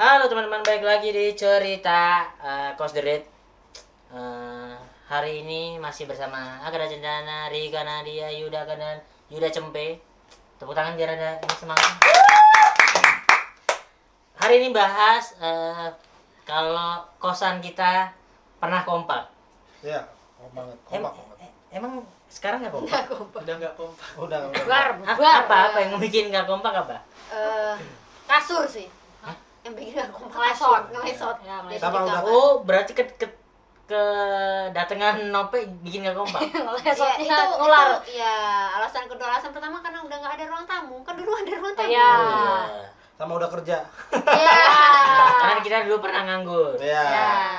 Halo teman-teman, balik lagi di cerita Cost the Rate. Hari ini masih bersama Agara Cendana, Rika Nadia, Yuda dan Yuda Cempe. Tepuk tangan biar ada ini semangat. Hari ini bahas kalau kosan kita pernah kompak. Iya, kompak banget. Emang sekarang nggak kompak? Udah nggak kompak. Udah. Apa yang bikin nggak kompak apa? Kasur sih. Yang bikin nggak kompak. Ngelesot. Sama udah. Oh, berarti kedatangan Nope bikin nggak kompak? Ngelesotnya itu nular. Ya, alasan pertama karena udah nggak ada ruang tamu. Kan dulu ada ruang tamu. Iya. Sama udah kerja. Iya. Karena kita dulu pernah nganggur. Iya.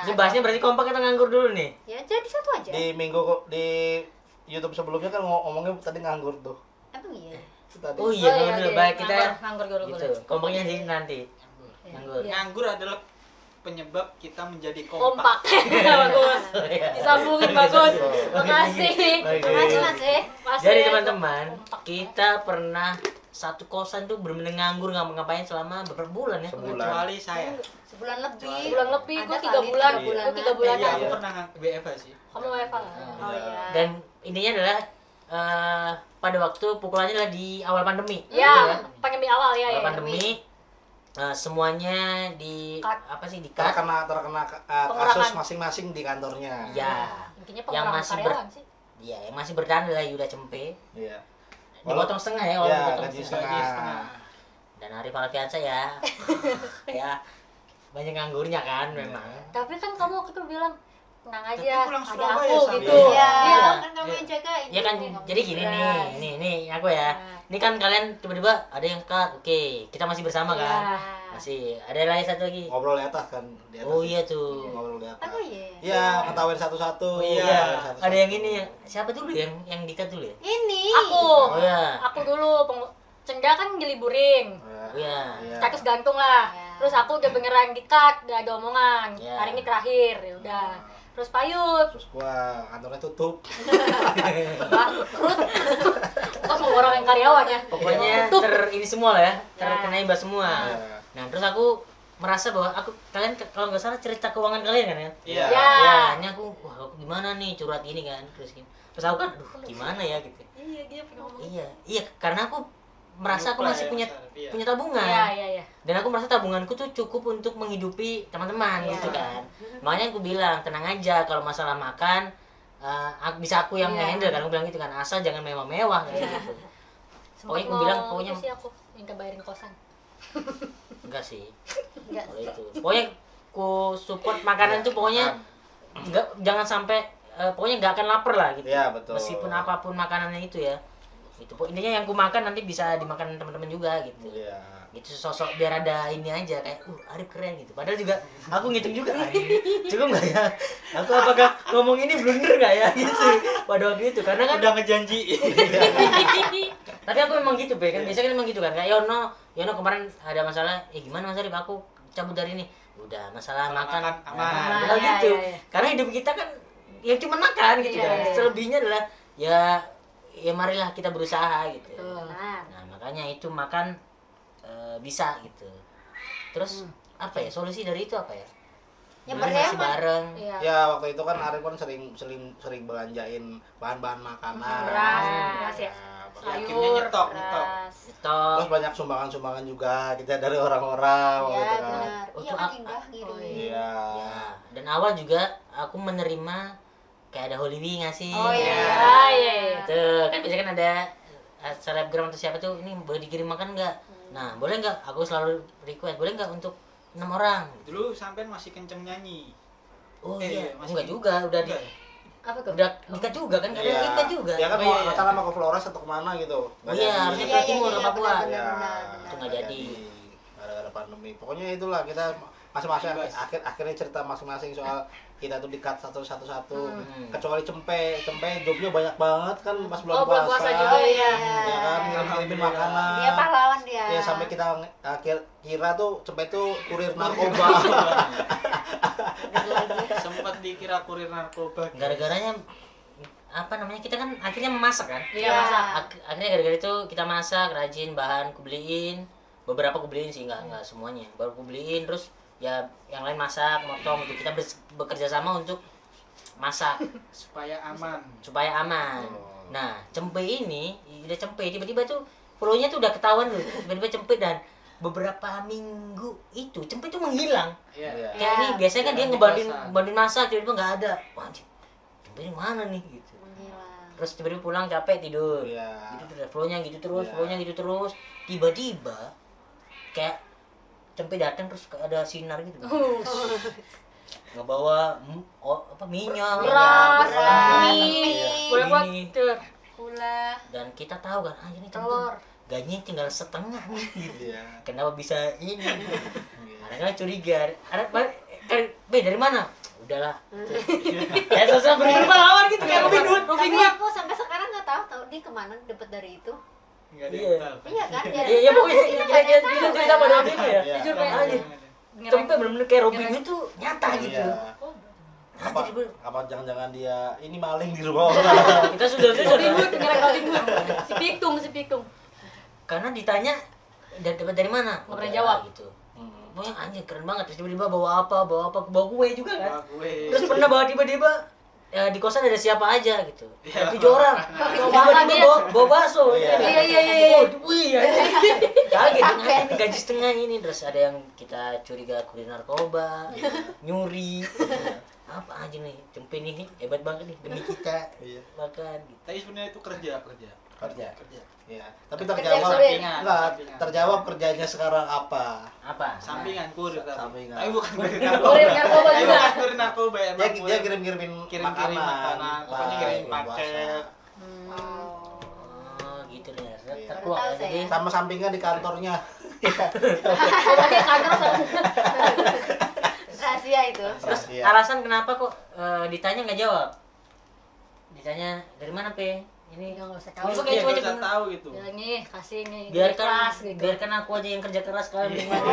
Ini bahasnya berarti kompak atau nganggur dulu nih? Ya, jadi satu aja. Di YouTube sebelumnya kan ngomongnya tadi nganggur tuh. Emang iya. Itu tadi. Oh iya, nganggur dulu. Baik, kita nganggur dulu gitu. Kompaknya di nanti. Nganggur. Nganggur adalah penyebab kita menjadi kompak. Bagus. Disambungin bagus. Makasih. Makasih Mas. Jadi teman-teman, kita pernah satu kosan tuh bener-bener nganggur nggak ngapain selama beberapa bulan ya. Sebulan. Kecuali saya. Sebulan lebih. Sebulan lebih, Ada gue 3 kali bulan. 3 bulanan. Gue 3 bulan. Iya, aku Iya. pernah WFH sih. Kamu WFH. Oh iya. Dan intinya adalah pada waktu pukulannya adalah di awal pandemi. Ya, pandemi awal ya. Awal ya. pandemi semuanya Cut. di-cut. Terkena kasus masing-masing di kantornya. Ya. Intinya Yang pengurangan masih karyawan sih. Iya, yang masih bertahan adalah Yuda Cempe. Iya. Dipotong setengah ya, Iya, dipotong gaji setengah. setengah. Dan Arif Alfiansa ya. Ya. Banyak nganggurnya kan memang. Tapi kan kamu waktu itu bilang tenang Tapi aja, pulang ada Surabaya aku sampai- gitu. Iya, Iya. kan kamu yang jagain. Ya kan, jadi gini nih aku ya. Ini kan kalian tiba-tiba ada yang cut. Oke, kita masih bersama kan? Iya. Masih. Ada lagi satu lagi. Ngobrol di atas kan, di atas. Oh iya tuh. Ngobrol di atas. Oh iya. Iya, ketawain satu-satu. Oh iya. Ketawain satu-satu. Ada yang ini siapa dulu yang dikat dulu ya? Ini. Aku. Oh iya. Aku dulu Cenda kan diliburin. Oh iya. Status gantung lah. Iya. Terus aku udah beneran di-cut, udah ada omongan. Iya. Hari ini terakhir, ya udah. Terus Payut, Terus gua kantornya tutup. bangkrut. Kok mau orang yang karyawan ya? Pokoknya ini semua lah ya, terkena imbas semua. Iya. Nah, terus aku merasa bahwa kalian kalau nggak salah cerita keuangan kalian kan ya? Iya. Ya. Ya, ini aku gimana nih curhat gini kan, terus aku kan, aduh gimana ya gitu. Iya, dia punya ngomong. Iya, karena aku merasa aku Lupa masih ya, punya Mas Arif, iya. punya tabungan. Iya. Dan aku merasa tabunganku tuh cukup untuk menghidupi teman-teman Iya. gitu kan. Makanya aku bilang tenang aja kalau masalah makan bisa aku yang Iya. handle kan, aku bilang gitu kan, asal jangan mewah-mewah kayak Iya. gitu. Sempet Pokoknya aku mau bilang, pokoknya itu sih aku minta bayarin kosan. enggak sih. Enggak. Kalau itu. Pokoknya ku support makanan tuh pokoknya enggak, jangan sampai pokoknya nggak akan lapar lah gitu. Iya, betul. Meskipun apapun makanannya itu ya. Itu intinya yang ku makan nanti bisa dimakan teman-teman juga gitu. Iya. Gitu sosok biar ada ini aja kayak Arif keren gitu. Padahal juga aku ngitung juga ini cukup nggak ya? Aku apakah ngomong ini blunder nggak ya gitu pada waktu itu karena kan Udah ngejanji. tapi aku memang gitu be kan biasanya kan memang gitu kan kayak Yono kemarin ada masalah gimana Mas Arif aku cabut dari ini udah masalah Kalau makan makan aman. Padahal Iya, gitu iya. karena hidup kita kan ya cuma makan gitu Iya, kan iya. selebihnya adalah ya marilah kita berusaha gitu. Betul. Nah makanya itu makan bisa gitu. Terus apa ya solusi dari itu apa ya? Yang Masih berhemat. bareng. Iya. Ya waktu itu kan Arif kan sering belanjain bahan-bahan makanan. Beras ya. Akhirnya nyetok. Beras. Atau Terus banyak sumbangan-sumbangan juga kita dari orang-orang Iya, gitu kan. benar. Oh, Iya tuh kan apa? Indah gitu. Iya. ya dan awal juga aku menerima kayak ada Holy Wing ngasih. Oh, iya. Ah, iya. Itu kan biasanya kan ada selebgram atau siapa tuh ini boleh dikirim makan nggak? Nah boleh nggak? Aku selalu request boleh nggak untuk 6 orang? Dulu sampean masih kenceng nyanyi. Oh Iya, iya, masih- enggak juga, udah Enggak ya? Apa tuh? udah nikah juga kan, kadang nikah juga. Ya kan Oh, mau iya. acara mau ke Flores atau kemana gitu. Nggak Iya, jadi. harusnya ke timur, ke Papua. Ya, Itu nggak jadi. Gara-gara pandemi. Pokoknya itulah kita masing-masing Bebas. akhirnya cerita masing-masing soal kita tuh di-cut satu-satu. Hmm. Kecuali Cempe jobnya banyak banget kan pas bulan Oh, bulan puasa juga ya. Ya kan ngirim-ngirimin makanan. Dia pahlawan dia. Ya sampai kita kira tuh Cempe tuh kurir narkoba. Sempat dikira kurir narkoba. Gara-garanya apa namanya kita kan akhirnya memasak kan. Iya, masak. Akhirnya gara-gara itu kita masak, rajin bahan, aku beliin. beberapa aku beliin sih, nggak semuanya, baru aku beliin. Terus ya yang lain masak, motong gitu. Kita bekerja sama untuk masak supaya aman. Oh. Nah, cempe ini udah cempe, tiba-tiba tuh flow-nya tuh udah ketahuan loh, tiba-tiba cempe. Dan beberapa minggu itu cempe tuh menghilang. Iya. Iya. Kayak ini biasanya kan dia ngebantuin masak, tiba-tiba nggak ada. Wah, anjing, cempe ini mana nih gitu. Menghilang. Terus tiba-tiba pulang capek tidur. Iya. Gitu terus, flow-nya gitu terus, Iya. flow-nya gitu terus. Tiba-tiba kayak cempe datang terus kayak ada sinar gitu. Ngebawa minyak, Beras, Beras, mie, mie, boleh buat ini. gula. Dan kita tahu kan, ini cempe telur. gajinya tinggal setengah nih gitu. Iya. Kenapa bisa ini? Anak-anak curiga. Dari mana? Udahlah. Kayak sosok berpahlawan gitu, kayak Robin Hood. Tapi aku sampai sekarang nggak tahu dia kemana dapat dari itu. Enggak ada Iya. yang tahu. Iya kan? Iya pokoknya dia cerita pada Robin Hood ya. Iya. Jujur Nggak kayak ada. Anjir. Cempe bener-bener kayak Robin Hood tuh nyata gitu. Iya. Apa, Anjir, bener. apa jangan-jangan dia ini maling di rumah orang? Kita sudah Robin Hood, ngerek Robin Hood. Si Piktum. karena ditanya dapat dari mana? Nggak pernah Udah, jawab. gitu. Pokoknya anjir keren banget. Terus tiba-tiba bawa bawa kue juga kan. Wah, gue. Terus pernah bawa tiba-tiba di kosan ada siapa aja gitu. Iya. Ada 7 orang. Tiba-tiba bawa bakso. Iya. Iya. Wih, kaget dengan ini gaji setengah ini. Terus ada yang kita curiga kurir narkoba, nyuri. Apa aja nih, cempe nih hebat banget nih demi kita Iya. makan gitu. Tapi sebenarnya itu kerja. Kerja. Iya. Tapi Kerja terjawab kurir. Sampingan. enggak, Sampingan. terjawab kerjanya sekarang apa? Apa? Sampingan kurir tapi. Sampingan. Tapi bukan kurir Kurir narkoba Tapi juga. bukan kurir narkoba ya. Dia kirim-kirimin kirim-kirim makanan, pokoknya kirim bulan paket. puasa. Oh, gitu nih. Iya. Terkuak Tahu ya. saya. Jadi Sama sampingan di kantornya. Pokoknya kantor sama. Rahasia itu. terus Rahasia. alasan kenapa kok ditanya nggak jawab? Ditanya dari mana Pe? Ini Nggak usah Langsung tahu. kayak Iya, coba gak usah tahu gitu. Ya nih, kasih nih. biarkan Ikhlas, gitu. biarkan aku aja yang kerja keras kalian gimana.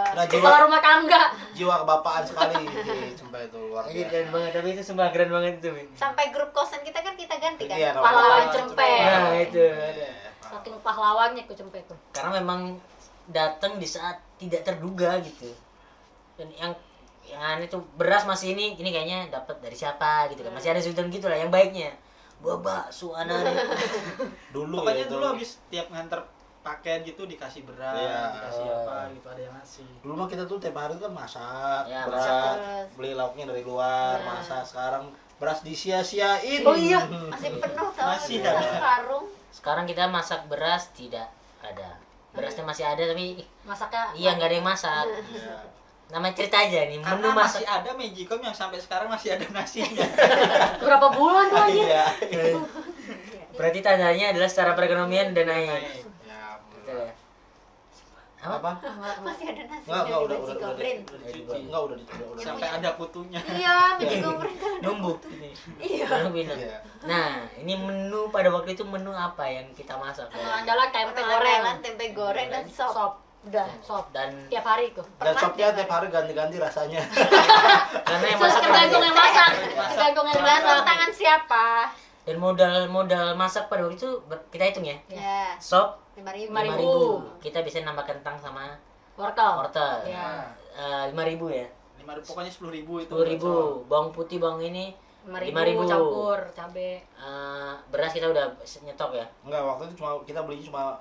Nah, Kepala rumah tangga. jiwa kebapaan sekali sampai itu luar Iya biasa. keren banget, tapi itu sumpah keren banget itu. Min. Sampai grup kosan kita kan kita ganti kan. Iya, Pahlawan namanya. cempe. Nah, itu ada. Saking pahlawannya ku cempe tuh. Karena memang datang di saat tidak terduga gitu. Dan yang aneh tuh beras masih ini kayaknya dapat dari siapa gitu kan. Masih ada sudut gitu lah yang baiknya. Buah bakso anak. Dulu Pokoknya ya, dulu habis tiap nganter paket gitu dikasih beras, Iya. dikasih apa gitu, ada yang ngasih. Dulu mah kita tuh tiap hari kan masak, Ya, beras, masak. beli lauknya dari luar, Ya. masak. Sekarang beras disia-siain. Oh iya. Masih penuh tau. Masih ada ada. karung. Sekarang kita masak beras tidak ada. Berasnya masih ada tapi Masaknya. iya nggak ada yang masak. Iya. Nama cerita aja nih, menu Karena masak. masih ada Magicom yang sampai sekarang masih ada nasinya. Berapa bulan tuh anjir? Iya. Berarti tandanya adalah secara perekonomian udah naik. Ya, Betul ya? apa? Masih ada nasi Enggak, di udah Magic Goblin. Enggak, udah. Sampai ada kutunya. Iya, Magic Goblin kan. Numbuk ini. Iya. Numbuk. Iya. Nah, ini menu pada waktu itu menu apa yang kita masak? Menu andalan tempe Tempe goreng. goreng, tempe goreng dan sop. Sop. Udah, sop. Dan Tiap hari tuh. Dan Pernah sopnya tiap tiap hari ganti-ganti rasanya. karena yang Terus masak tergantung yang masak. Masak. Tergantung yang Tergantung masak. tangan siapa. dan modal masak pada waktu itu kita hitung ya. Ya, Sop 5.000. 5.000. 5.000. Kita bisa nambah kentang sama Wortel. wortel. Iya. 5.000 ya. 5.000 pokoknya 10.000 itu. 10.000. Bawang putih, bawang ini 5.000 campur cabe. beras kita udah nyetok ya. Enggak, waktu itu kita beli cuma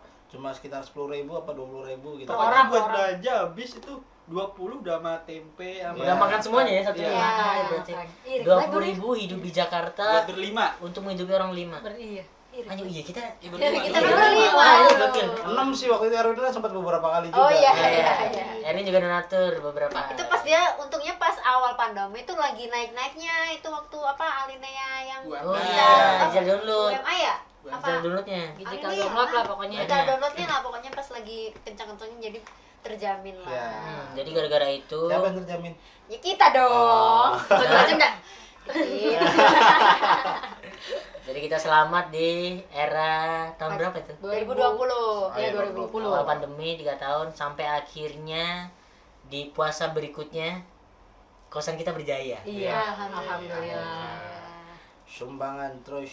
sekitar 10.000 apa 20.000 gitu. Per Pokoknya orang, buat per orang. belanja habis itu 20 udah sama tempe sama Udah makan semuanya ya satu Iya. rumah makan ya berarti. Iri, 20.000 hidup di Jakarta buat berlima. untuk menghidupi orang 5. Berarti iya. Iri. Anjir iya kita Kita iya. berlima. Ah, iya, gokil. 6 sih waktu itu Erwin sempat beberapa kali juga. Oh iya, Iya, iya, iya. iya. Erin juga donatur beberapa. Itu pas dia untungnya pas awal pandemi itu lagi naik-naiknya itu waktu apa Alinea yang UMA. Oh Nah, iya, apa? digital download. UMA ya? UMA. Apa? Digital downloadnya. Digital Alinea, download lah ah. pokoknya. Digital downloadnya lah pokoknya pas lagi kencang-kencangnya jadi terjamin lah. Iya. Jadi gara-gara itu Siapa yang terjamin? Ya kita dong. Macam-macam enggak? Iya. jadi kita selamat di era tahun berapa itu? 2020. Iya, Ayo, 2020. Awal pandemi 3 tahun sampai akhirnya di puasa berikutnya kosan kita berjaya. Iya, Alhamdulillah. alhamdulillah. Sumbangan terus.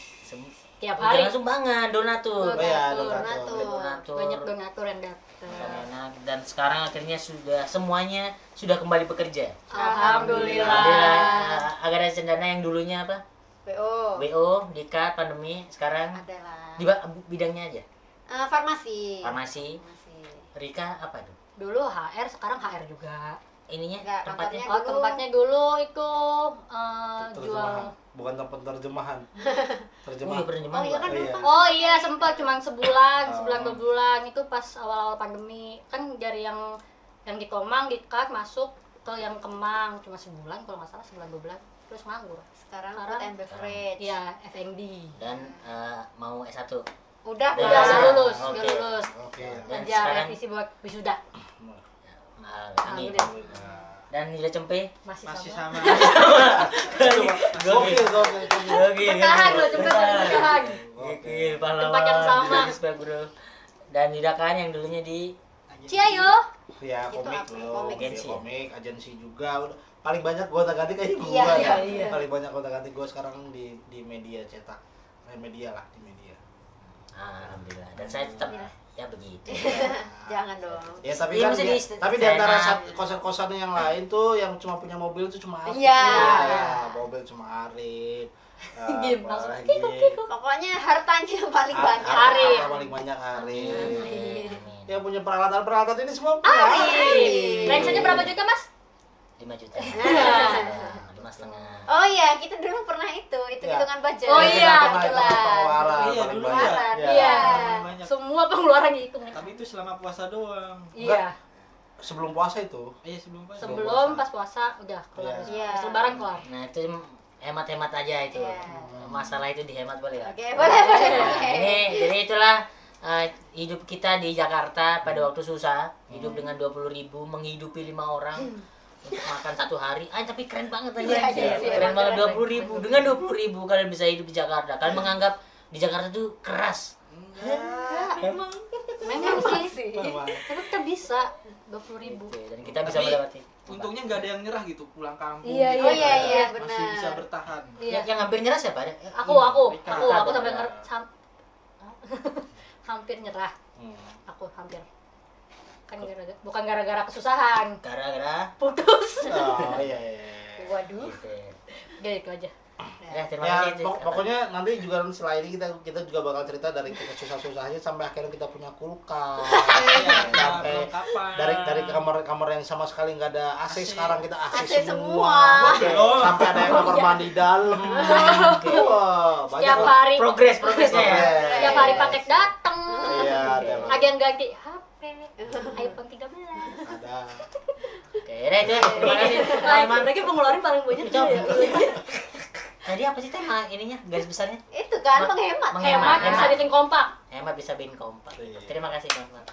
Tiap hari Jangan sumbangan, donatur. Oh iya, Donatur. Donatur. banyak donatur yang datang. Dan enak. Dan sekarang akhirnya semuanya sudah kembali bekerja. Alhamdulillah. Alhamdulillah. Agar ada Cendana yang dulunya apa? BO. BO, dikat, pandemi, sekarang Adalah di bidangnya aja. farmasi. Farmasi. Farmasi. Rika apa tuh? Dulu HR, sekarang HR juga. Ininya Enggak, tempatnya. kantornya. Oh, tempatnya dulu itu jual. Terjemahan. Bukan tempat terjemahan. Oh Terjemahan. iya penerjemahan. Oh iya kan Oh, dulu iya. kan. Oh iya sempat cuman sebulan, Oh. sebulan 2 bulan itu pas awal-awal pandemi kan dari yang di Komang dikat masuk ke yang Kemang cuma sebulan kalau nggak salah sebulan 2 bulan terus nganggur. Sekarang Sekarang- food and beverage. Iya F&B. Dan mau S1. Udah, Udah, Udah lulus, Oke. udah lulus. Oke. Dan Aja sekarang revisi buat wisuda. Amin. Alhamdulillah. Dan Nida Cempe Masih, Masih sama. sama. Gokil, gokil. Bertahan loh, Cempe paling bertahan. Gokil, pahlawan. Tempat yang sama. Respect, bro. Dan Nida kan yang dulunya di Ciayo. Ya, Gitu komik apa, loh. komik. Agensi ya? Komik, agensi juga. Udah paling banyak gonta-ganti kayaknya gua. Iya, ya. iya. Paling banyak gonta-ganti gua sekarang di media cetak. Media lah, di media. Alhamdulillah. Dan saya tetap ya begitu. Jangan dong. Ya tapi Iya, kan mesti dia- tapi di antara enak. kosan-kosan yang lain tuh yang cuma punya mobil tuh cuma Arif. Iya. Ya, mobil cuma Arif. Gim, Apa langsung lagi? kikuk. Pokoknya hartanya yang paling banyak. Arif. Harta paling banyak Arif. Amin. Yang punya peralatan ini semua punya Arif. Range-nya berapa juta, Mas? 5 juta. Nah. 5,5. Oh iya, kita dulu pernah itu Iya. hitungan budget. Oh iya, kebetulan. Pengeluaran Iya, paling dulu banyak. ya. Ya. Iya. Banyak. Semua pengeluaran dihitung. Tapi itu selama puasa doang. Iya. Sebelum puasa itu. Iya sebelum puasa. Sebelum pas puasa udah kelar. Iya. Pas lebaran kelar. Nah, itu hemat-hemat aja itu. Iya. Masalah itu dihemat boleh nggak? Oke, boleh, boleh, boleh. Ini jadi itulah hidup kita di Jakarta pada waktu susah, hidup dengan 20.000 menghidupi 5 orang untuk makan 1 hari. Tapi keren banget aja. Iya, iya, iya, Keren emang banget keren. 20.000. Dengan 20.000 kalian bisa hidup di Jakarta. Kalian menganggap di Jakarta itu keras. Memang sih. Memang. Tapi kita bisa 20.000. Dan kita bisa Tapi, melewati. Untungnya nggak ada yang nyerah gitu pulang kampung. Iya, gitu. Oh iya, iya, Masih benar. bisa bertahan. Iya. Yang hampir nyerah siapa? Aku Rika. sampai hampir nyerah. Aku hampir. Kan bukan gara-gara kesusahan. Gara-gara Putus. Oh iya iya. Waduh. gitu. Gitu aja. Ya, terima Ya, kasih. pokoknya nanti juga setelah ini kita juga bakal cerita dari kita susah-susahnya sampai akhirnya kita punya kulkas. Iya, sampai kapan? dari kamar-kamar yang sama sekali nggak ada AC, AC. sekarang kita AC, AC semua. semua. Sampai ada yang kamar mandi dalam. Wah, banyak Setiap lah. hari Progresnya ya. Progres. setiap hari pakai datang. Iya, ada. Ada yang ganti HP. iPhone 13. Ada. Oke, udah itu ya. Terima kasih Nah, teman-teman. mereka pengeluaran paling banyak Itu tuh ya. Tadi apa sih tema ininya? Garis besarnya? Itu kan Ma- menghemat. menghemat. Hemat bisa bikin kompak. Hemat bisa bikin kompak. Iya. Terima kasih teman-teman.